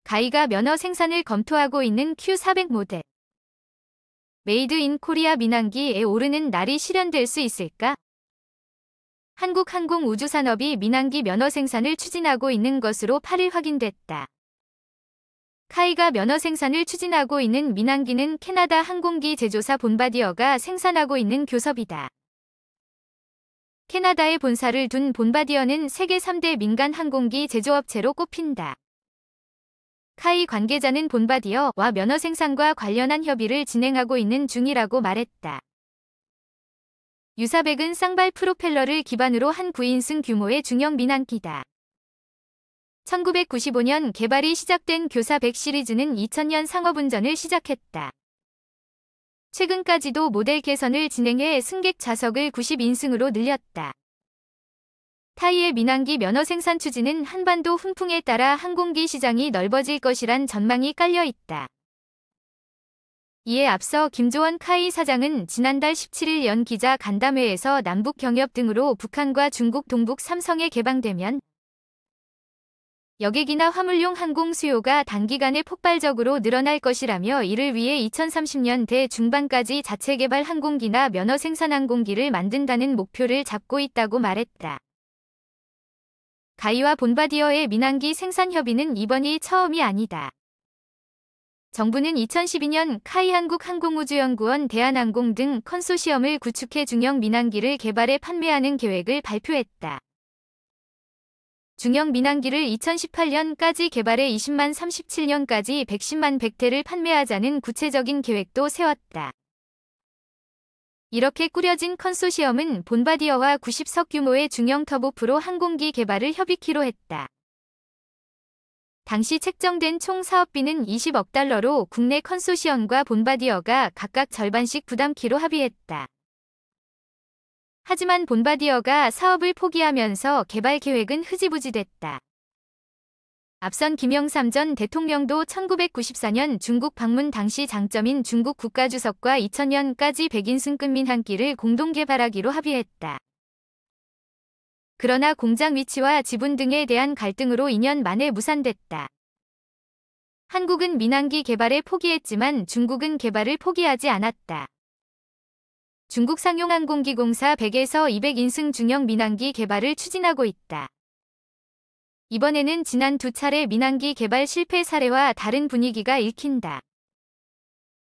가이가 면허 생산을 검토하고 있는 Q400 모델. 메이드 인 코리아 민항기에 오르는 날이 실현될 수 있을까? 한국항공우주산업이 민항기 면허 생산을 추진하고 있는 것으로 8일 확인됐다. 카이가 면허 생산을 추진하고 있는 민항기는 캐나다 항공기 제조사 본바디어가 생산하고 있는 교섭이다. 캐나다에 본사를 둔 본바디어는 세계 3대 민간 항공기 제조업체로 꼽힌다. 카이 관계자는 본바디어와 면허 생산과 관련한 협의를 진행하고 있는 중이라고 말했다. U400은 쌍발 프로펠러를 기반으로 한 9인승 규모의 중형 민항기다. 1995년 개발이 시작된 교사 100 시리즈는 2000년 상업운전을 시작했다. 최근까지도 모델 개선을 진행해 승객 좌석을 90인승으로 늘렸다. 타이의 민항기 면허 생산 추진은 한반도 훈풍에 따라 항공기 시장이 넓어질 것이란 전망이 깔려 있다. 이에 앞서 김조원 카이 사장은 지난달 17일 연 기자 간담회에서 남북 경협 등으로 북한과 중국 동북 3성에 개방되면 여객이나 화물용 항공 수요가 단기간에 폭발적으로 늘어날 것이라며 이를 위해 2030년대 중반까지 자체 개발 항공기나 면허 생산 항공기를 만든다는 목표를 잡고 있다고 말했다. 가이와 본바디어의 민항기 생산 협의는 이번이 처음이 아니다. 정부는 2012년 카이 한국항공우주연구원 대한항공 등 컨소시엄을 구축해 중형 민항기를 개발해 판매하는 계획을 발표했다. 중형 민항기를 2018년까지 개발해 20만 37년까지 110만 100대를 판매하자는 구체적인 계획도 세웠다. 이렇게 꾸려진 컨소시엄은 본바디어와 90석 규모의 중형 터보프로 항공기 개발을 협의키로 했다. 당시 책정된 총 사업비는 20억 달러로 국내 컨소시엄과 본바디어가 각각 절반씩 부담키로 합의했다. 하지만 본바디어가 사업을 포기하면서 개발 계획은 흐지부지됐다. 앞선 김영삼 전 대통령도 1994년 중국 방문 당시 장점인 중국 국가주석과 2000년까지 100인승급 민항기를 공동 개발하기로 합의했다. 그러나 공장 위치와 지분 등에 대한 갈등으로 2년 만에 무산됐다. 한국은 민항기 개발에 포기했지만 중국은 개발을 포기하지 않았다. 중국 상용항공기공사 100에서 200인승 중형 민항기 개발을 추진하고 있다. 이번에는 지난 두 차례 민항기 개발 실패 사례와 다른 분위기가 읽힌다.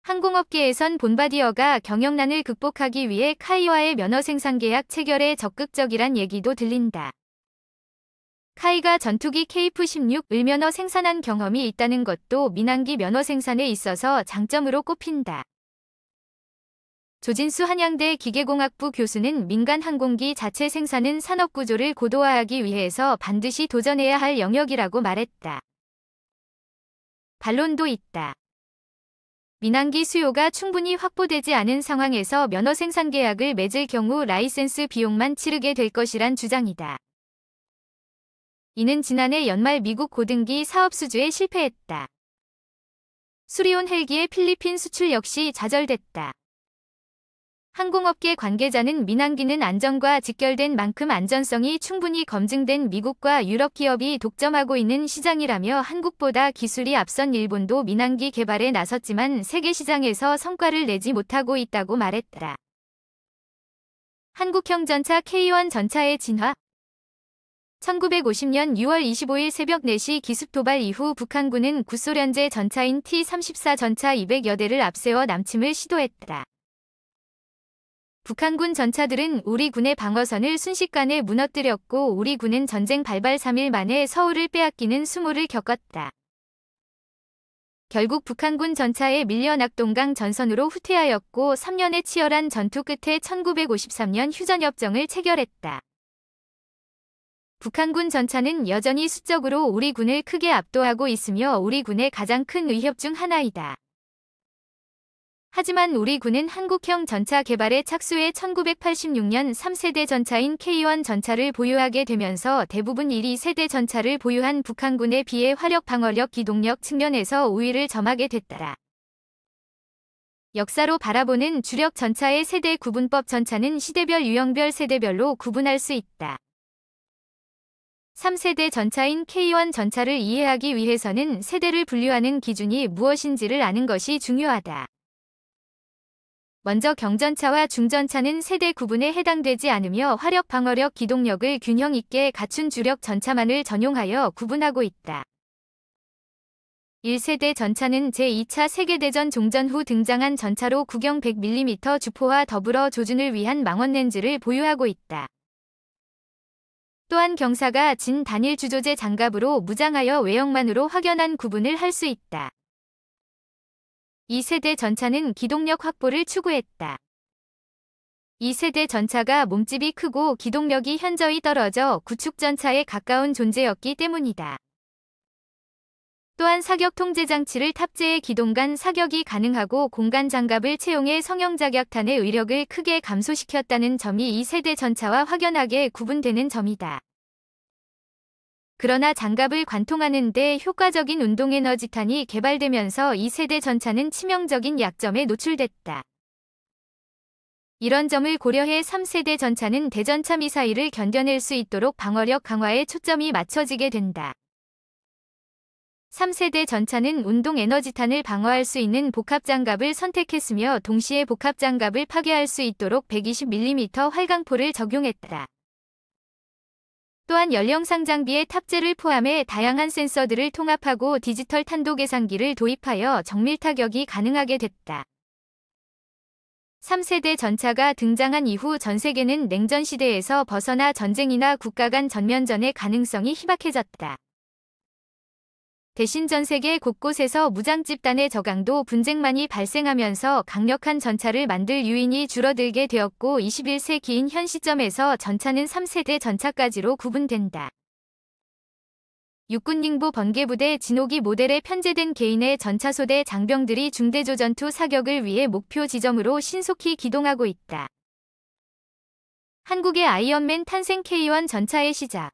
항공업계에선 본바디어가 경영난을 극복하기 위해 카이와의 면허 생산 계약 체결에 적극적이란 얘기도 들린다. 카이가 전투기 KF-16 을면허 생산한 경험이 있다는 것도 민항기 면허 생산에 있어서 장점으로 꼽힌다. 조진수 한양대 기계공학부 교수는 민간 항공기 자체 생산은 산업구조를 고도화하기 위해서 반드시 도전해야 할 영역이라고 말했다. 반론도 있다. 민항기 수요가 충분히 확보되지 않은 상황에서 면허 생산 계약을 맺을 경우 라이센스 비용만 치르게 될 것이란 주장이다. 이는 지난해 연말 미국 고등기 사업 수주에 실패했다. 수리온 헬기의 필리핀 수출 역시 좌절됐다. 항공업계 관계자는 민항기는 안전과 직결된 만큼 안전성이 충분히 검증된 미국과 유럽 기업이 독점하고 있는 시장이라며 한국보다 기술이 앞선 일본도 민항기 개발에 나섰지만 세계 시장에서 성과를 내지 못하고 있다고 말했다. 한국형 전차 K1 전차의 진화. 1950년 6월 25일 새벽 4시 기습 도발 이후 북한군은 구소련제 전차인 T-34 전차 200여 대를 앞세워 남침을 시도했다. 북한군 전차들은 우리 군의 방어선을 순식간에 무너뜨렸고 우리 군은 전쟁 발발 3일 만에 서울을 빼앗기는 수모를 겪었다. 결국 북한군 전차에 밀려 낙동강 전선으로 후퇴하였고 3년의 치열한 전투 끝에 1953년 휴전협정을 체결했다. 북한군 전차는 여전히 수적으로 우리 군을 크게 압도하고 있으며 우리 군의 가장 큰 위협 중 하나이다. 하지만 우리 군은 한국형 전차 개발에 착수해 1986년 3세대 전차인 K1 전차를 보유하게 되면서 대부분 1, 2세대 전차를 보유한 북한군에 비해 화력 방어력 기동력 측면에서 우위를 점하게 됐다. 역사로 바라보는 주력 전차의 세대 구분법. 전차는 시대별 유형별 세대별로 구분할 수 있다. 3세대 전차인 K1 전차를 이해하기 위해서는 세대를 분류하는 기준이 무엇인지를 아는 것이 중요하다. 먼저 경전차와 중전차는 세대 구분에 해당되지 않으며 화력, 방어력, 기동력을 균형 있게 갖춘 주력 전차만을 전용하여 구분하고 있다. 1세대 전차는 제2차 세계대전 종전 후 등장한 전차로 구경 100mm 주포와 더불어 조준을 위한 망원 렌즈를 보유하고 있다. 또한 경사가 진 단일 주조제 장갑으로 무장하여 외형만으로 확연한 구분을 할 수 있다. 2세대 전차는 기동력 확보를 추구했다. 2세대 전차가 몸집이 크고 기동력이 현저히 떨어져 구축전차에 가까운 존재였기 때문이다. 또한 사격 통제 장치를 탑재해 기동 간 사격이 가능하고 공간 장갑을 채용해 성형자격탄의 위력을 크게 감소시켰다는 점이 2세대 전차와 확연하게 구분되는 점이다. 그러나 장갑을 관통하는 데 효과적인 운동에너지탄이 개발되면서 2세대 전차는 치명적인 약점에 노출됐다. 이런 점을 고려해 3세대 전차는 대전차 미사일을 견뎌낼 수 있도록 방어력 강화에 초점이 맞춰지게 된다. 3세대 전차는 운동에너지탄을 방어할 수 있는 복합장갑을 선택했으며 동시에 복합장갑을 파괴할 수 있도록 120mm 활강포를 적용했다. 또한 연령상 장비의 탑재를 포함해 다양한 센서들을 통합하고 디지털 탄도 계산기를 도입하여 정밀 타격이 가능하게 됐다. 3세대 전차가 등장한 이후 전 세계는 냉전 시대에서 벗어나 전쟁이나 국가 간 전면전의 가능성이 희박해졌다. 대신 전 세계 곳곳에서 무장 집단의 저강도 분쟁만이 발생하면서 강력한 전차를 만들 유인이 줄어들게 되었고 21세기인 현 시점에서 전차는 3세대 전차까지로 구분된다. 육군링부 번개부대 진호기 모델에 편제된 개인의 전차소대 장병들이 중대조전투 사격을 위해 목표 지점으로 신속히 기동하고 있다. 한국의 아이언맨 탄생 K1 전차의 시작.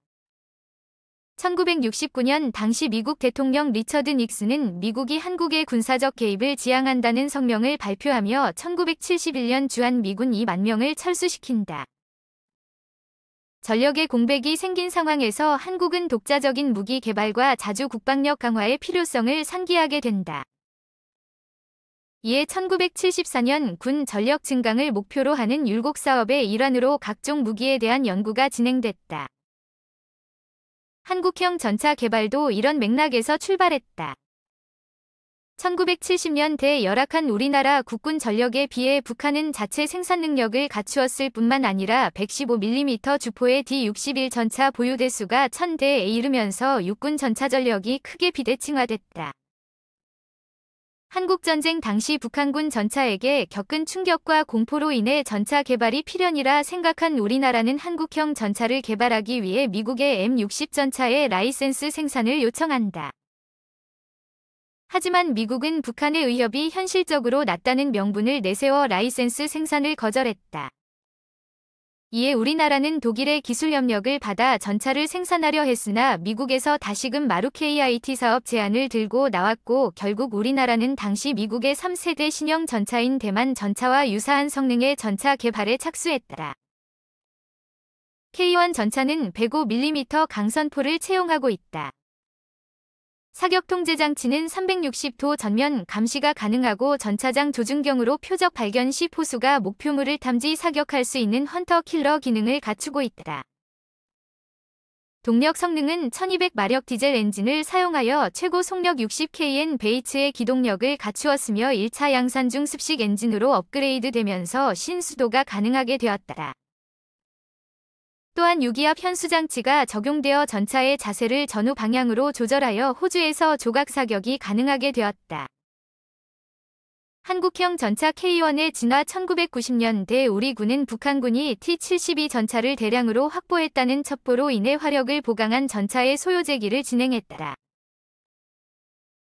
1969년 당시 미국 대통령 리처드 닉슨은 미국이 한국의 군사적 개입을 지향한다는 성명을 발표하며 1971년 주한미군 2만 명을 철수시킨다. 전력의 공백이 생긴 상황에서 한국은 독자적인 무기 개발과 자주 국방력 강화의 필요성을 상기하게 된다. 이에 1974년 군 전력 증강을 목표로 하는 율곡 사업의 일환으로 각종 무기에 대한 연구가 진행됐다. 한국형 전차 개발도 이런 맥락에서 출발했다. 1970년대 열악한 우리나라 국군 전력에 비해 북한은 자체 생산 능력을 갖추었을 뿐만 아니라 115mm 주포의 D-61 전차 보유 대수가 1000대에 이르면서 육군 전차 전력이 크게 비대칭화됐다. 한국전쟁 당시 북한군 전차에게 겪은 충격과 공포로 인해 전차 개발이 필연이라 생각한 우리나라는 한국형 전차를 개발하기 위해 미국의 M60 전차의 라이센스 생산을 요청한다. 하지만 미국은 북한의 위협이 현실적으로 낮다는 명분을 내세워 라이센스 생산을 거절했다. 이에 우리나라는 독일의 기술 협력을 받아 전차를 생산하려 했으나 미국에서 다시금 마루크 AIT 사업 제안을 들고 나왔고 결국 우리나라는 당시 미국의 3세대 신형 전차인 대만 전차와 유사한 성능의 전차 개발에 착수했다. K1 전차는 105mm 강선포를 채용하고 있다. 사격 통제 장치는 360도 전면 감시가 가능하고 전차장 조준경으로 표적 발견 시 포수가 목표물을 탐지 사격할 수 있는 헌터 킬러 기능을 갖추고 있다. 동력 성능은 1200마력 디젤 엔진을 사용하여 최고 속력 60kN 베이츠의 기동력을 갖추었으며 1차 양산 중 습식 엔진으로 업그레이드되면서 신수도가 가능하게 되었다. 또한 유기압 현수장치가 적용되어 전차의 자세를 전후 방향으로 조절하여 호주에서 조각 사격이 가능하게 되었다. 한국형 전차 K1의 진화 1990년대 우리 군은 북한군이 T-72 전차를 대량으로 확보했다는 첩보로 인해 화력을 보강한 전차의 소요제기를 진행했다.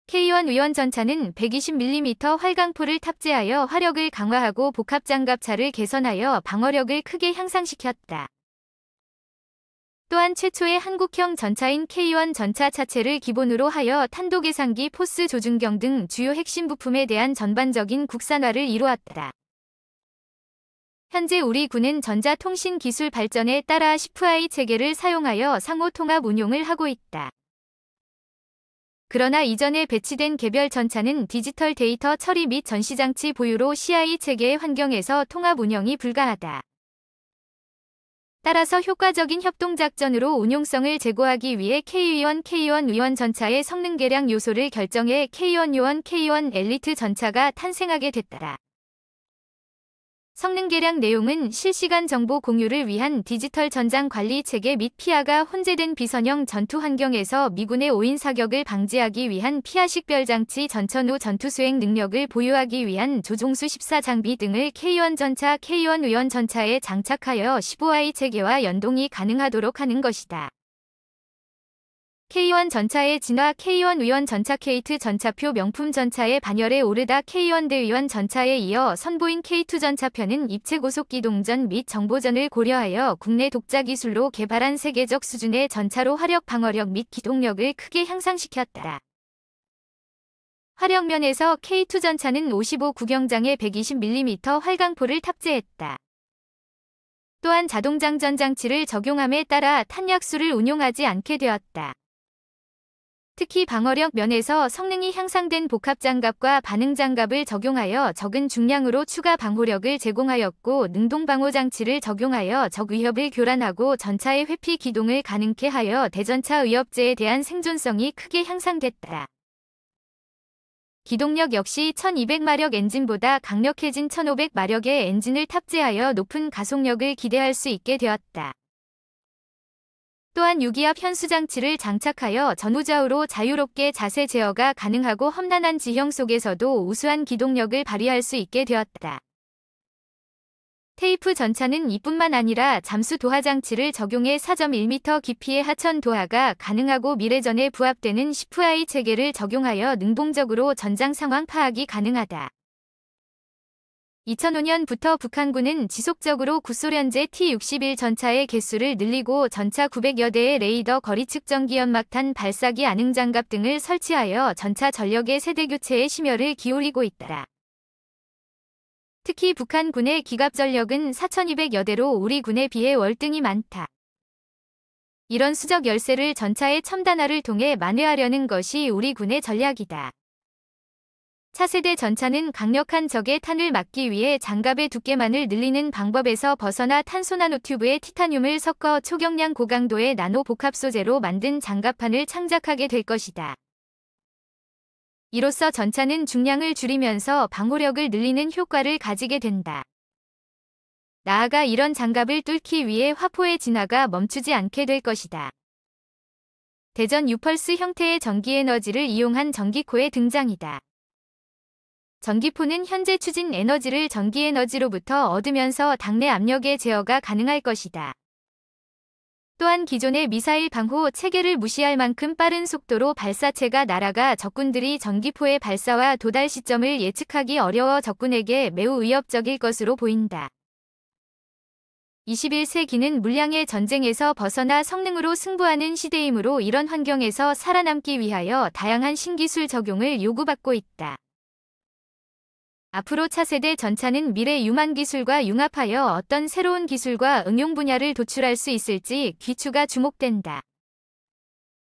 K1 위원 전차는 120mm 활강포를 탑재하여 화력을 강화하고 복합장갑차를 개선하여 방어력을 크게 향상시켰다. 또한 최초의 한국형 전차인 K1 전차 차체를 기본으로 하여 탄도 계산기, 포스 조준경 등 주요 핵심 부품에 대한 전반적인 국산화를 이루었다. 현재 우리 군은 전자통신 기술 발전에 따라 C2I 체계를 사용하여 상호 통합 운용을 하고 있다. 그러나 이전에 배치된 개별 전차는 디지털 데이터 처리 및 전시장치 보유로 CI 체계의 환경에서 통합 운영이 불가하다. 따라서 효과적인 협동작전으로 운용성을 제고하기 위해 K-1, K-1 위원 전차의 성능 개량 요소를 결정해 K-1 요원 K-1 엘리트 전차가 탄생하게 됐다. 성능 개량 내용은 실시간 정보 공유를 위한 디지털 전장 관리 체계 및 피아가 혼재된 비선형 전투 환경에서 미군의 오인 사격을 방지하기 위한 피아 식별 장치 전천후 전투 수행 능력을 보유하기 위한 조종수 14 장비 등을 K-1 전차, K-1 위원 전차에 장착하여 15I 체계와 연동이 가능하도록 하는 것이다. K-1 전차의 진화 K-1 위원 전차 K2 전차표 명품 전차의 반열에 오르다 K-1 대위원 전차에 이어 선보인 K2 전차편은 입체 고속기동전 및 정보전을 고려하여 국내 독자 기술로 개발한 세계적 수준의 전차로 화력 방어력 및 기동력을 크게 향상시켰다. 화력면에서 K2 전차는 55 구경장에 120mm 활강포를 탑재했다. 또한 자동장전 장치를 적용함에 따라 탄약수를 운용하지 않게 되었다. 특히 방어력 면에서 성능이 향상된 복합장갑과 반응장갑을 적용하여 적은 중량으로 추가 방호력을 제공하였고 능동방호장치를 적용하여 적 위협을 교란하고 전차의 회피 기동을 가능케 하여 대전차 위협제에 대한 생존성이 크게 향상됐다. 기동력 역시 1200마력 엔진보다 강력해진 1500마력의 엔진을 탑재하여 높은 가속력을 기대할 수 있게 되었다. 또한 유기압 현수장치를 장착하여 전후좌우로 자유롭게 자세 제어가 가능하고 험난한 지형 속에서도 우수한 기동력을 발휘할 수 있게 되었다. 테이프 전차는 이뿐만 아니라 잠수 도하 장치를 적용해 4.1m 깊이의 하천 도하가 가능하고 미래전에 부합되는 C2I 체계를 적용하여 능동적으로 전장 상황 파악이 가능하다. 2005년부터 북한군은 지속적으로 구소련제 T-61 전차의 개수를 늘리고 전차 900여 대의 레이더 거리 측정기 연막탄 발사기 안응장갑 등을 설치하여 전차 전력의 세대 교체에 심혈을 기울이고 있다. 특히 북한군의 기갑 전력은 4,200여 대로 우리 군에 비해 월등히 많다. 이런 수적 열세를 전차의 첨단화를 통해 만회하려는 것이 우리 군의 전략이다. 차세대 전차는 강력한 적의 탄을 막기 위해 장갑의 두께만을 늘리는 방법에서 벗어나 탄소 나노튜브에 티타늄을 섞어 초경량 고강도의 나노 복합 소재로 만든 장갑판을 창작하게 될 것이다. 이로써 전차는 중량을 줄이면서 방호력을 늘리는 효과를 가지게 된다. 나아가 이런 장갑을 뚫기 위해 화포의 진화가 멈추지 않게 될 것이다. 대전 유펄스 형태의 전기에너지를 이용한 전기코의 등장이다. 전기포는 현재 추진 에너지를 전기에너지로부터 얻으면서 당내 압력의 제어가 가능할 것이다. 또한 기존의 미사일 방호 체계를 무시할 만큼 빠른 속도로 발사체가 날아가 적군들이 전기포의 발사와 도달 시점을 예측하기 어려워 적군에게 매우 위협적일 것으로 보인다. 21세기는 물량의 전쟁에서 벗어나 성능으로 승부하는 시대이므로 이런 환경에서 살아남기 위하여 다양한 신기술 적용을 요구받고 있다. 앞으로 차세대 전차는 미래 유망 기술과 융합하여 어떤 새로운 기술과 응용 분야를 도출할 수 있을지 귀추가 주목된다.